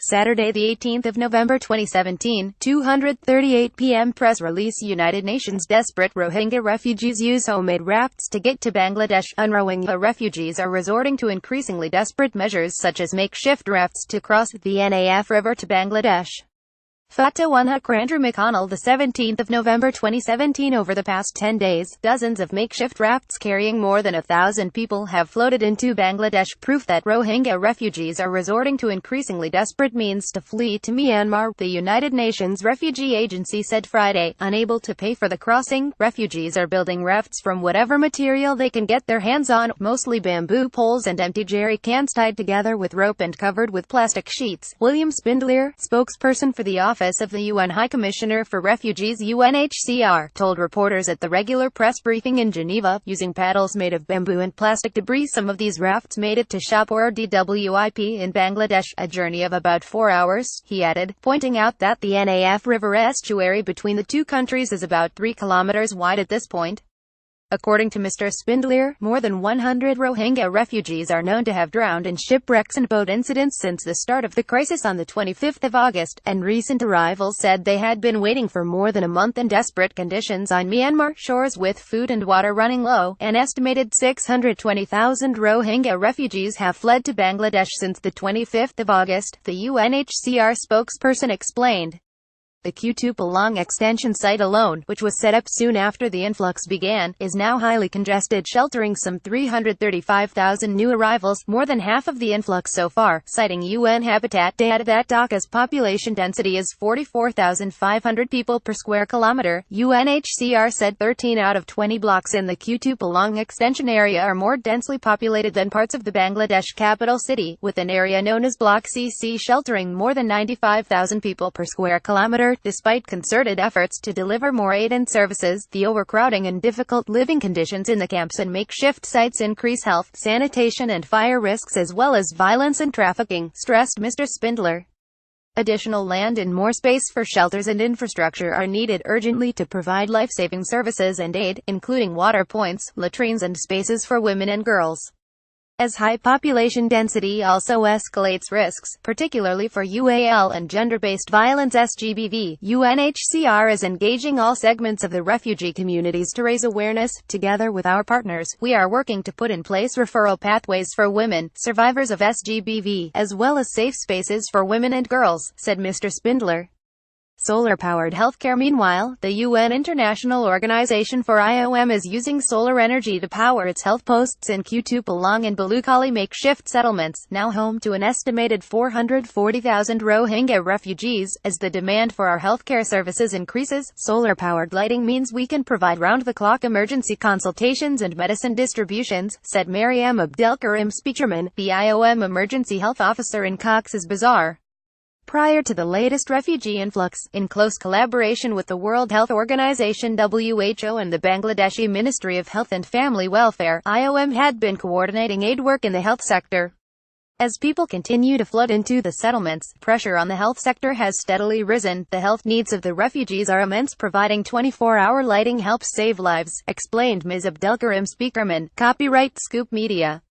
Saturday, the 18th of November 2017, 2:38 p.m. Press release. United Nations. Desperate Rohingya refugees use homemade rafts to get to Bangladesh. UNRohingya refugees are resorting to increasingly desperate measures such as makeshift rafts to cross the Naf River to Bangladesh. Photo UNHCRAndrew McConnell17 November 2017. Over the past 10 days, dozens of makeshift rafts carrying more than 1,000 people have floated into Bangladesh, proof that Rohingya refugees are resorting to increasingly desperate means to flee to Myanmar, the United Nations Refugee Agency said Friday. Unable to pay for the crossing, refugees are building rafts from whatever material they can get their hands on, mostly bamboo poles and empty jerry cans tied together with rope and covered with plastic sheets. William Spindler, spokesperson for the Office of the UN High Commissioner for Refugees UNHCR, told reporters at the regular press briefing in Geneva, using paddles made of bamboo and plastic debris. Some of these rafts made it to Shahpur DWIP in Bangladesh, a journey of about 4 hours, he added, pointing out that the Naf River estuary between the two countries is about 3 kilometers wide at this point. According to Mr. Spindler, more than 100 Rohingya refugees are known to have drowned in shipwrecks and boat incidents since the start of the crisis on the 25th of August, and recent arrivals said they had been waiting for more than a month in desperate conditions on Myanmar shores with food and water running low. An estimated 620,000 Rohingya refugees have fled to Bangladesh since the 25th of August, the UNHCR spokesperson explained. The Kutupalong extension site alone, which was set up soon after the influx began, is now highly congested, sheltering some 335,000 new arrivals, more than half of the influx so far, citing UN Habitat data that Dhaka's population density is 44,500 people per square kilometer. UNHCR said 13 out of 20 blocks in the Kutupalong extension area are more densely populated than parts of the Bangladesh capital city, with an area known as Block CC sheltering more than 95,000 people per square kilometer. Despite concerted efforts to deliver more aid and services, the overcrowding and difficult living conditions in the camps and makeshift sites increase health, sanitation and fire risks as well as violence and trafficking, stressed Mr. Spindler. Additional land and more space for shelters and infrastructure are needed urgently to provide life-saving services and aid, including water points, latrines and spaces for women and girls. As high population density also escalates risks, particularly for UAL and gender-based violence (SGBV), UNHCR is engaging all segments of the refugee communities to raise awareness. Together with our partners, we are working to put in place referral pathways for women, survivors of SGBV, as well as safe spaces for women and girls, said Mr. Spindler. Solar-powered healthcare. Meanwhile, the UN International Organization for IOM is using solar energy to power its health posts in Kutupalong and Balukhali makeshift settlements, now home to an estimated 440,000 Rohingya refugees. As the demand for our healthcare services increases, solar-powered lighting means we can provide round-the-clock emergency consultations and medicine distributions, said Mariam Abdelkarim Speakerman, the IOM emergency health officer in Cox's Bazar. Prior to the latest refugee influx, in close collaboration with the World Health Organization (WHO) and the Bangladeshi Ministry of Health and Family Welfare, IOM had been coordinating aid work in the health sector. As people continue to flood into the settlements, pressure on the health sector has steadily risen. The health needs of the refugees are immense. Providing 24-hour lighting helps save lives, explained Ms. Abdelkarim Speakerman. Copyright Scoop Media.